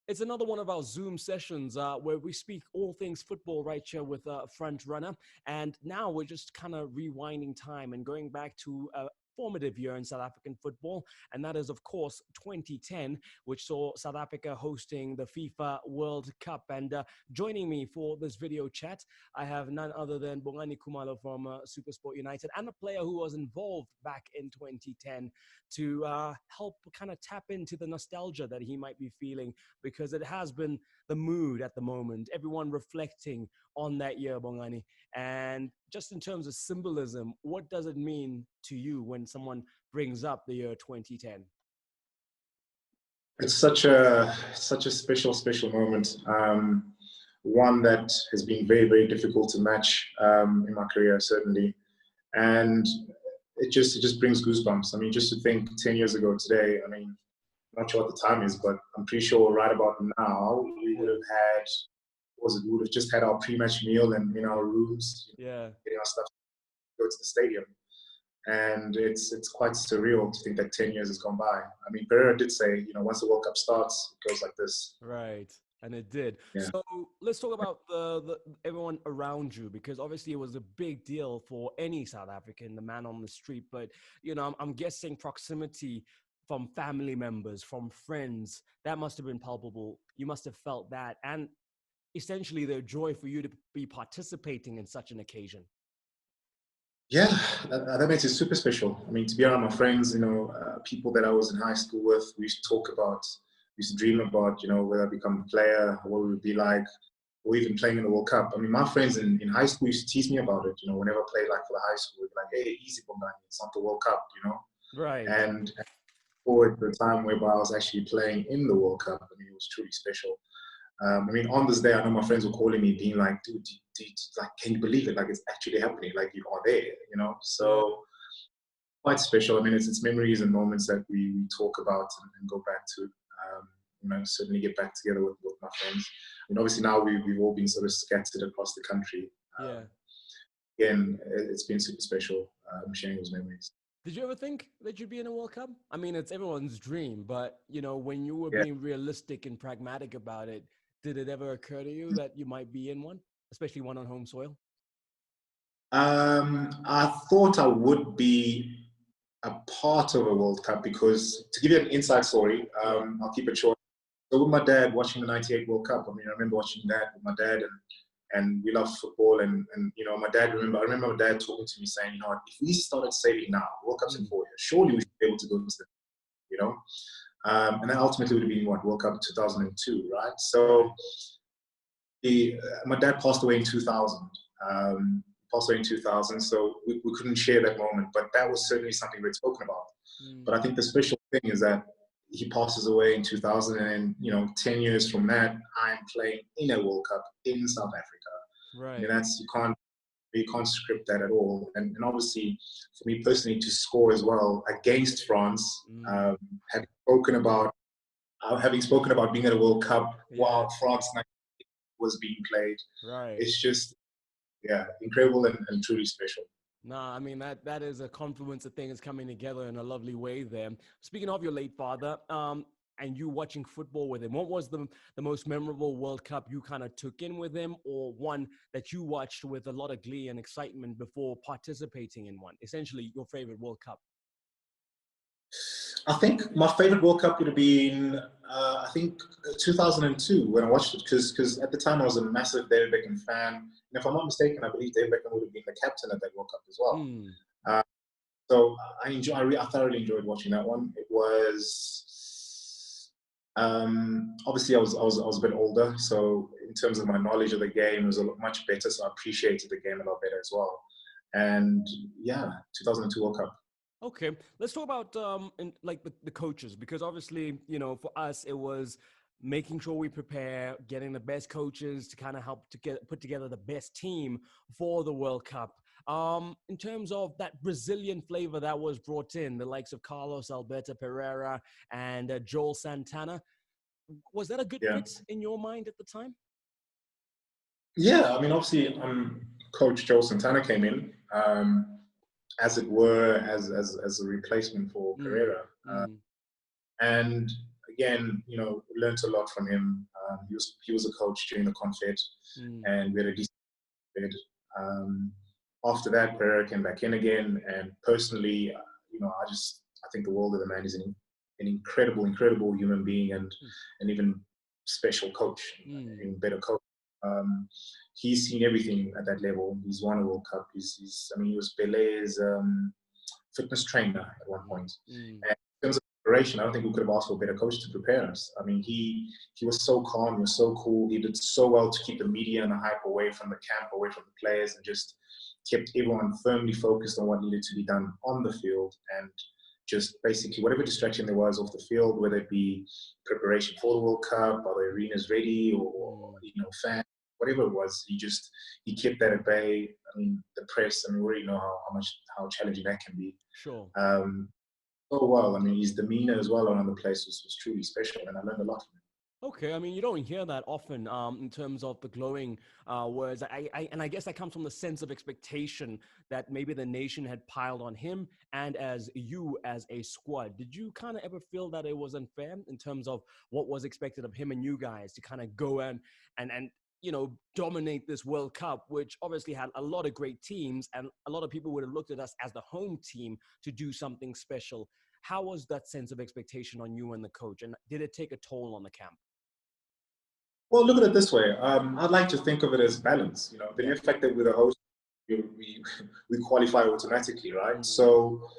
It's another one of our Zoom sessions where we speak all things football right here with a front runner. And now we're just kind of rewinding time and going back to a formative year in South African football. And that is, of course, 2010, which saw South Africa hosting the FIFA World Cup. And joining me for this video chat, I have none other than Bongani Khumalo from Supersport United and a player who was involved back in 2010 to help kind of tap into the nostalgia that he might be feeling, because it has been the mood at the moment, everyone reflecting on that year, Bongani. And just in terms of symbolism, what does it mean to you when someone brings up the year 2010? It's such a special moment. One that has been very difficult to match in my career, certainly, and it just brings goosebumps. I mean, just to think 10 years ago today. I mean, I'm not sure what the time is, but I'm pretty sure right about now we would have had, we would have just had our pre-match meal and in our rooms, Yeah. getting our stuff to go to the stadium. And it's quite surreal to think that 10 years has gone by. I mean, Pereira did say, once the World Cup starts, it goes like this. Right. And it did. Yeah. So let's talk about the everyone around you, because obviously it was a big deal for any South African, the man on the street. But, I'm guessing proximity from family members, from friends, that must have been palpable. You must have felt that. And essentially their joy for you to be participating in such an occasion. Yeah, that makes it super special. I mean, to be around my friends, people that I was in high school with, we used to dream about, whether I become a player, what it would be like, or even playing in the World Cup. I mean, my friends in high school used to tease me about it, whenever I played like for the high school, we'd be like, hey, easy, Bongani, it's not the World Cup, Right. And forward to the time whereby I was actually playing in the World Cup, I mean, it was truly special. I mean, on this day, I know my friends were calling me, being like, dude, like, can you believe it? Like, it's actually happening. Like, you are there, So quite special. I mean, it's memories and moments that we talk about and go back to. Certainly get back together with my friends. I mean, obviously now we've all been sort of scattered across the country. Again, it's been super special sharing those memories. Did you ever think that you'd be in a World Cup? I mean, it's everyone's dream, but when you were Yeah. being realistic and pragmatic about it, did it ever occur to you that you might be in one, especially one on home soil? I thought I would be a part of a World Cup because, to give you an inside story, I'll keep it short. So with my dad watching the '98 World Cup, I mean, I remember watching that with my dad, and we love football, and my dad. I remember my dad talking to me saying, if we started saving now, World Cup's in 4 years, surely we should be able to go to the, and then ultimately would have been World Cup 2002, right? So my dad passed away in 2000. So we couldn't share that moment, but that was certainly something we'd spoken about. But I think the special thing is that he passes away in 2000, and 10 years from that, I'm playing in a World Cup in South Africa. Right. I mean, you can't script that at all. And obviously, for me personally, to score as well against France, having spoken about being at a World Cup while France was being played, it's just incredible and truly special. Nah, I mean, that is a confluence of things coming together in a lovely way there. Speaking of your late father, and you watching football with him, what was the most memorable World Cup you kind of took in with him, or one that you watched with a lot of glee and excitement before participating in one? Essentially, your favorite World Cup. I think my favorite World Cup would have been, 2002 when I watched it, because at the time I was a massive David Beckham fan. And if I'm not mistaken, I believe David Beckham would have been the captain at that World Cup as well. So I thoroughly enjoyed watching that one. It was obviously I was a bit older, so in terms of my knowledge of the game, it was a lot much better. So I appreciated the game a lot better as well. And 2002 World Cup. Okay, let's talk about the coaches, because obviously, for us, it was making sure we prepare, getting the best coaches to kind of help to put together the best team for the World Cup. In terms of that Brazilian flavor that was brought in, the likes of Carlos Alberto Pereira and Joel Santana, was that a good fit in your mind at the time? Yeah, I mean, obviously, Coach Joel Santana came in. As it were, as a replacement for Pereira. And again, learned a lot from him. He was a coach during the confed, Mm, and we had a decent bed. Um, After that, Pereira came back in again, and personally, I think the world of the man is an incredible, incredible human being, and mm, an even special coach, mm, even better coach. Um, he's seen everything at that level. He's won a World Cup. He was Pele's fitness trainer at one mm, point. mm, And in terms of preparation, I don't think we could have asked for a better coach to prepare us. I mean, he was so calm, he was so cool. He did so well to keep the media and the hype away from the camp, away from the players, and just kept everyone firmly focused on what needed to be done on the field, and just basically whatever distraction there was off the field, whether it be preparation for the World Cup, are the arenas ready, or mm. fans, whatever it was, he kept that at bay. I mean, the press, I mean, we already know how challenging that can be. Sure. Um, oh well, I mean, his demeanor as well around the place was truly special, and I learned a lot from him. Okay, I mean, you don't hear that often in terms of the glowing words. And I guess that comes from the sense of expectation that maybe the nation had piled on him and as you as a squad. Did you kind of ever feel that it was unfair in terms of what was expected of him and you guys to kind of go and dominate this World Cup, which obviously had a lot of great teams, and a lot of people would have looked at us as the home team to do something special. How was that sense of expectation on you and the coach, and did it take a toll on the camp? Well, look at it this way. I'd like to think of it as balance. The Yeah. mere fact that we're the host, we qualify automatically, right? Mm, So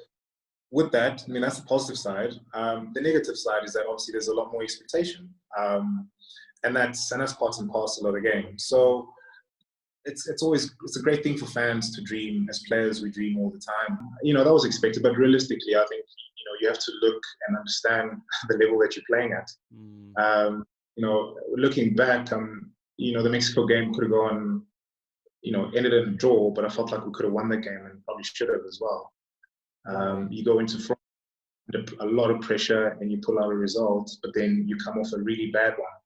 with that, I mean, that's the positive side. The negative side is that obviously there's a lot more expectation, and that's part and parcel of the game. mm, So it's a great thing for fans to dream. As players, we dream all the time. That was expected, but realistically, I think you have to look and understand the level that you're playing at. mm. Looking back, the Mexico game could have gone, ended in a draw, but I felt like we could have won that game and probably should have as well. Right. You go into France under a lot of pressure and you pull out a result, but then you come off a really bad one.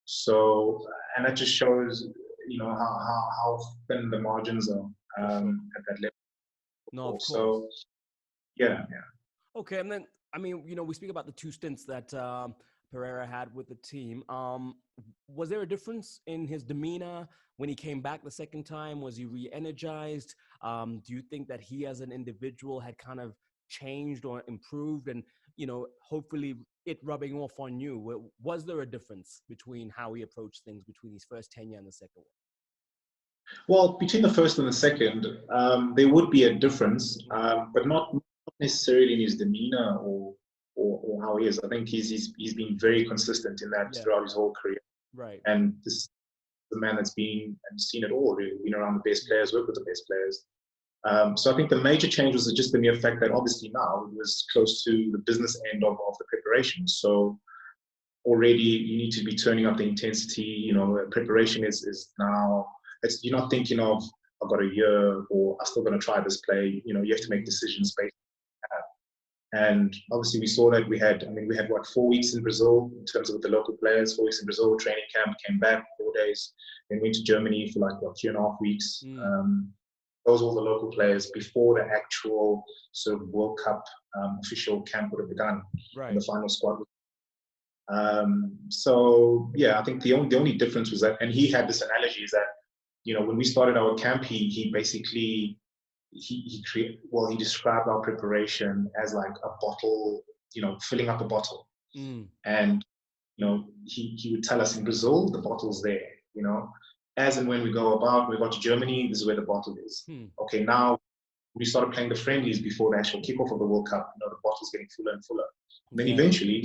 So, and that just shows, how thin the margins are For sure. at that No, level. of course. So, yeah. Okay, and then I mean, we speak about the two stints that Pereira had with the team. Was there a difference in his demeanor when he came back the second time? Was he re-energized? Do you think that he, as an individual, had kind of changed or improved, and hopefully it rubbing off on you? Was there a difference between how he approached things between his first tenure and the second Well, between the first and the second, there would be a difference, one? but not necessarily in his demeanor or how he is. I think he's been very consistent in that Yeah. throughout his whole career. Right. And this is the man that's been and seen it all, really, been around the best players, worked with the best players. So I think the major change was just the mere fact that obviously now it was close to the business end of the preparation. So already you need to be turning up the intensity. Preparation is now, you're not thinking of, I've got a year or I'm still going to try this play. You have to make Mm, decisions based on that. And obviously we saw that we had what, 4 weeks in Brazil in terms of with the local players, 4 weeks in Brazil, training camp, came back 4 days, then went to Germany for like, 3.5 weeks. mm, Those were all the local players before the actual sort of World Cup official camp would have begun and right. the final squad. So yeah, I think the only difference was that, and he had this analogy is that, when we started our camp, he basically he described our preparation as like a bottle, filling up a bottle, Mm, and he would tell us in Brazil the bottle's there, as and when we got to Germany, this is where the bottle is. hmm. Okay, now we started playing the friendlies before the actual kickoff of the World Cup. The bottle's getting fuller and fuller. And then Yeah. eventually,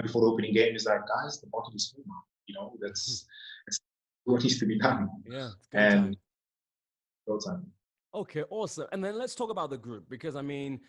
before the opening game, is like, guys, the bottle is full now. That's what needs to be done. Yeah. It's go And time. go time. Okay, awesome. And then let's talk about the group because I mean,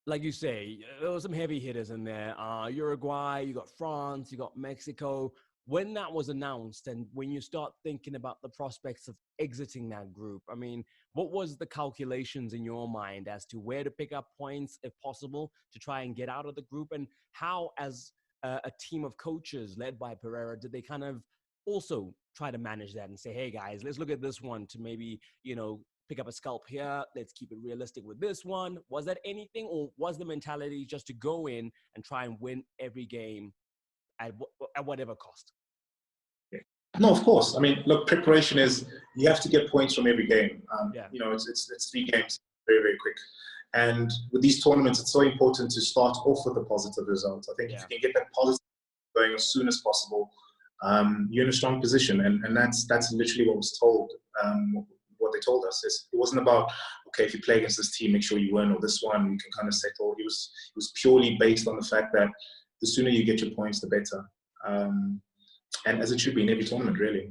like you say, there were some heavy hitters in there. Uruguay, you got France, you got Mexico. When that was announced, and when you start thinking about the prospects of exiting that group, I mean, what was the calculations in your mind as to where to pick up points, if possible, to try and get out of the group, and how, as a team of coaches led by Pereira, did they kind of also try to manage that and say, "Hey guys, let's look at this one to maybe pick up a scalp here. Let's keep it realistic with this one." Was that anything, or was the mentality just to go in and try and win every game? at whatever cost. No, of course. I mean, look, preparation is, you have to get points from every game. Yeah. You know, it's 3 games, very, very quick. And with these tournaments, it's so important to start off with a positive result. I think if you can get that positive going as soon as possible, you're in a strong position. And that's literally what was told. What they told us is, it wasn't about, okay, if you play against this team, make sure you win, or this one you can kind of settle. It was purely based on the fact that the sooner you get your points, the better. And as it should be in every tournament, really.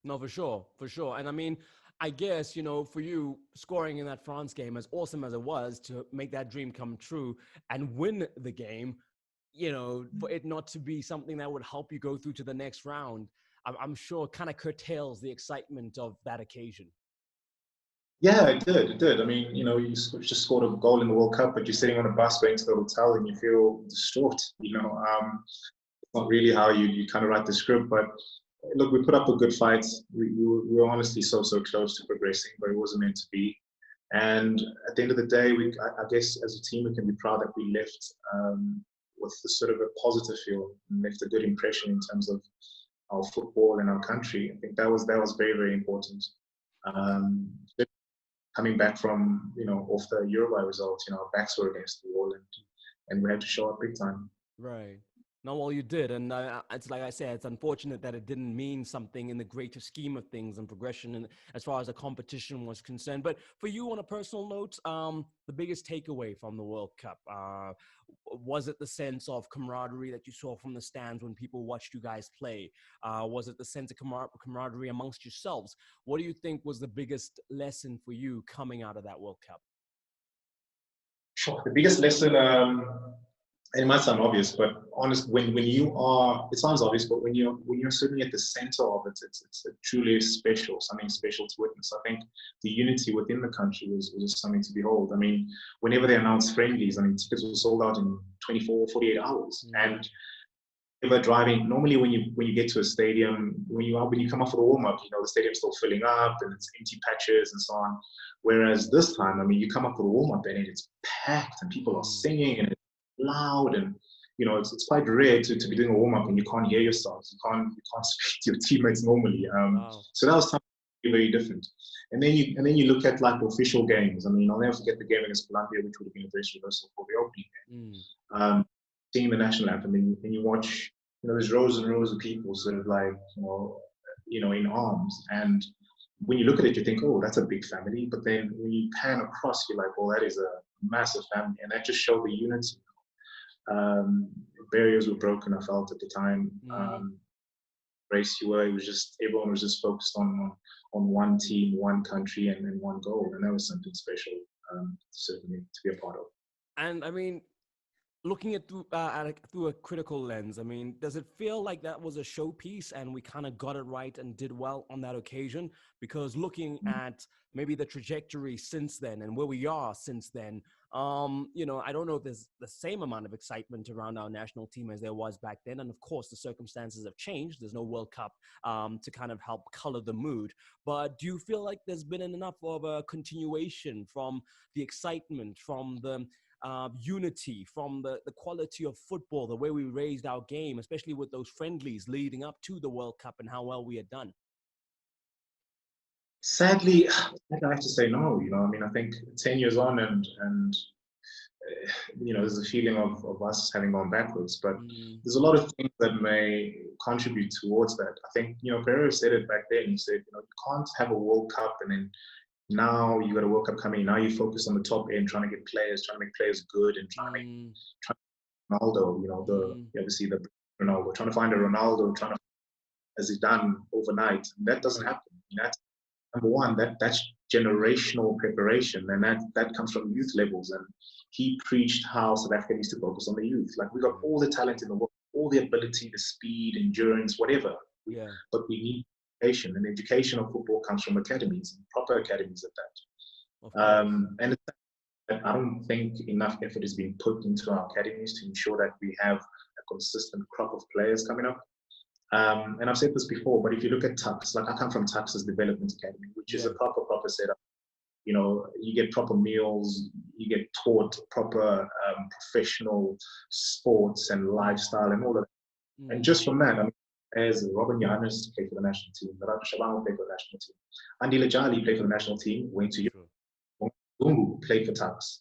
No, for sure, for sure. And I mean, I guess, you know, for you, scoring in that France game, as awesome as it was to make that dream come true and win the game, you know, for it not to be something that would help you go through to the next round, I'm sure kind of curtails the excitement of that occasion. Yeah, it did. It did. I mean, you know, you just scored a goal in the World Cup, but you're sitting on a bus going to the hotel and you feel distraught. You know, it's not really how you kind of write the script. But look, we put up a good fight. We were honestly so close to progressing, but it wasn't meant to be. And at the end of the day, I guess as a team, we can be proud that we left with the sort of a positive feel and left a good impression in terms of our football and our country. I think that was very, very important. Coming back from, you know, off the Uruguay result, you know, our backs were against the wall, and we had to show up big time. Right. No, well, you did. And it's like I said, it's unfortunate that it didn't mean something in the greater scheme of things and progression and as far as the competition was concerned. But for you, on a personal note, the biggest takeaway from the World Cup, was it the sense of camaraderie that you saw from the stands when people watched you guys play? Was it the sense of camaraderie amongst yourselves? What do you think was the biggest lesson for you coming out of that World Cup? Sure. The biggest lesson, it might sound obvious, but honest, when you are, it sounds obvious, but when you're sitting at the center of it, it's truly special, something special to witness. I think the unity within the country was just something to behold. I mean, whenever they announced friendlies, I mean, tickets were sold out in 24, 48 hours. And ever driving, normally when you get to a stadium, when you come off for the warm-up, you know, the stadium's still filling up and it's empty patches and so on. Whereas this time, I mean, you come up for the warm-up and it's packed and people are singing and it's loud, and you know, it's quite rare to be doing a warm-up and you can't hear yourself. You can't speak to your teammates normally. So that was something very different. And then you look at like the official games. I mean, I'll never forget the game against Colombia, which would have been a very reversal for the opening game. Seeing the national anthem, and you watch, you know, there's rows and rows of people sort of like, you know, in arms. And when you look at it, you think, oh, that's a big family. But then when you pan across, you're like, well, that is a massive family. And that just showed the unity. Barriers were broken, I felt at the time. Race you were, everyone was just focused on one team, one country, and one goal. And that was something special, certainly, to be a part of. And I mean, looking at through a critical lens, I mean, does it feel like that was a showpiece and we kind of got it right and did well on that occasion? Because looking at maybe the trajectory since then and where we are since then, you know, I don't know if there's the same amount of excitement around our national team as there was back then. And of course, the circumstances have changed. There's no World Cup to kind of help color the mood. But do you feel like there's been enough of a continuation from the excitement, from the unity, from the quality of football, the way we raised our game, especially with those friendlies leading up to the World Cup and how well we had done? Sadly, I have to say no. You know, I mean, I think 10 years on, and you know, there's a feeling of us having gone backwards. But there's a lot of things that may contribute towards that. I think, you know, Pereira said it back then. He said, you know, you can't have a World Cup and then now you got a World Cup coming. Now you focus on the top end, trying to get players, trying to make players good, and trying to make Ronaldo. You know, obviously the Ronaldo, trying to find a Ronaldo, trying to, as he's done overnight. And that doesn't happen. That's number one. That's generational preparation, and that comes from youth levels. And he preached how South Africa needs to focus on the youth. Like, we got all the talent in the world, all the ability, the speed, endurance, whatever. But we need education, and education of football comes from academies, and proper academies at that. And I don't think enough effort is being put into our academies to ensure that we have a consistent crop of players coming up. And I've said this before, but if you look at Tux, like, I come from Tux's Development Academy, which is a proper setup. You know, you get proper meals, you get taught proper professional sports and lifestyle and all of that. And Mm. just from that, I mean, as Robin Giannis played for the national team, Narata Shabana played for the national team, Andy Lajali played for the national team, went to True. Europe. Lungu played for Tux,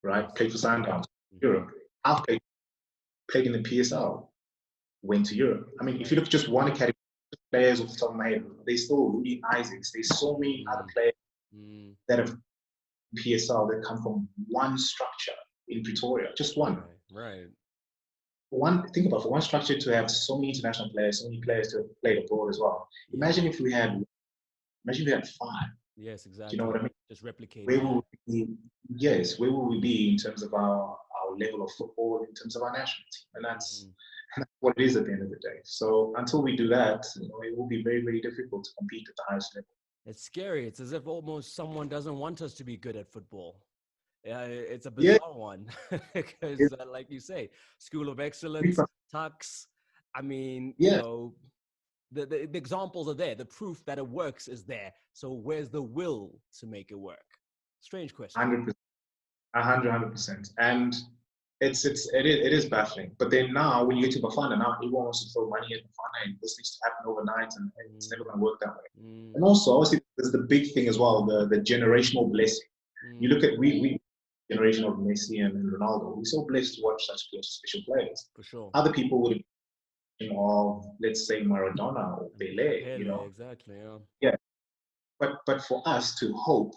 right? Yes. Played for Santana, Mm-hmm. Europe. Half played in the PSL, went to Europe. I mean, if you Right. look at just one academy, players off the top of my head, there's still Rudy Isaacs. There's so many other Mm. players Mm. that have PSL that come from one structure in Pretoria, just one. Right. Right. Think about, for one structure to have so many international players, so many players to have played abroad as well. Yeah. Imagine if we had five. Yes, Do you know what I exactly. mean? Just replicating Where that. will we be? Yes, where will we be in terms of our level of football, in terms of our national team? And Mm. that's what it is at the end of the day. So until we do that, it will be very, very difficult to compete at the highest level. It's scary. It's as if almost someone doesn't want us to be good at football. Yeah, it's a Yeah, bizarre one because, yeah, like you say, School of Excellence, Tux. I mean, you yeah, know, the examples are there. The proof that it works is there. So where's the will to make it work? Strange question. 100%, 100%. And it is baffling. But then now, when you get to Bafana, now everyone wants to throw money at Bafana, and this needs to happen overnight, and it's never Mm, going to work that way. mm, And also, obviously, there's the big thing as well, the generational blessing. You look mm, at we generation of Messi and Ronaldo. We're so blessed to watch such special players. for sure. Other people would have been of, let's say, Maradona or Pele. Pele, exactly. Yeah. Yeah. But for us to hope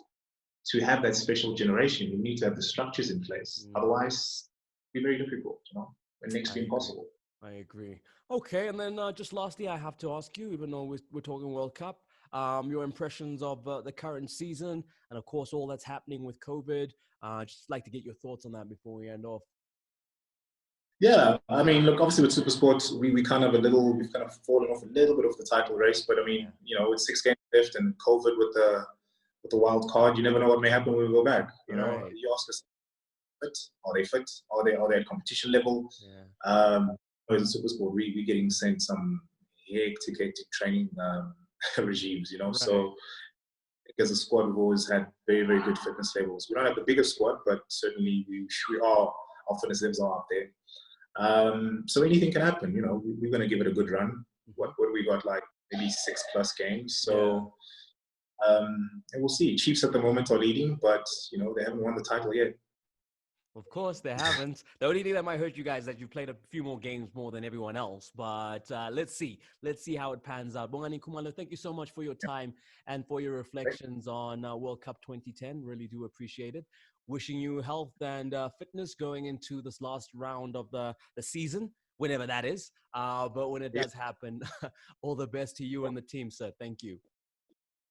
to have that special generation, we need to have the structures in place. Mm, Otherwise, it'll be very difficult, and next I to agree. impossible. I agree. Okay, and then just lastly, I have to ask you, even though we're talking World Cup, your impressions of the current season, and of course all that's happening with COVID. Just like to get your thoughts on that before we end off. Yeah, I mean, look, obviously with super sports, we've kind of fallen off a little bit of the title race, but I Yeah. mean, with 6 games left and COVID with the wild card, you never know what may happen when we go back. Right. You ask us, fit? Are they fit? Are they at competition level? Yeah. Um, as a super sport, we're getting sent some hectic training regimes, Right. So as a squad, we've always had very, very good fitness levels. We don't have the biggest squad, but certainly our fitness levels are up there. So anything can happen. We're going to give it a good run. Hmm. What do we got? Like maybe 6+ games. Yeah. So and we'll see. Chiefs at the moment are leading, but they haven't won the title yet. Of course, they haven't. The only thing that might hurt you guys is that you've played a few more games more than everyone else. But let's see. Let's see how it pans out. Bongani Khumalo, thank you so much for your time and for your reflections on World Cup 2010. Really do appreciate it. Wishing you health and fitness going into this last round of the season, whenever that is. But when it Yeah. does happen, all the best to you and the team, sir. Thank you.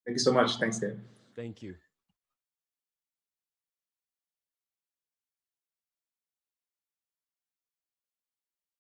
Thank you so much. Thanks, Dave. Thank you.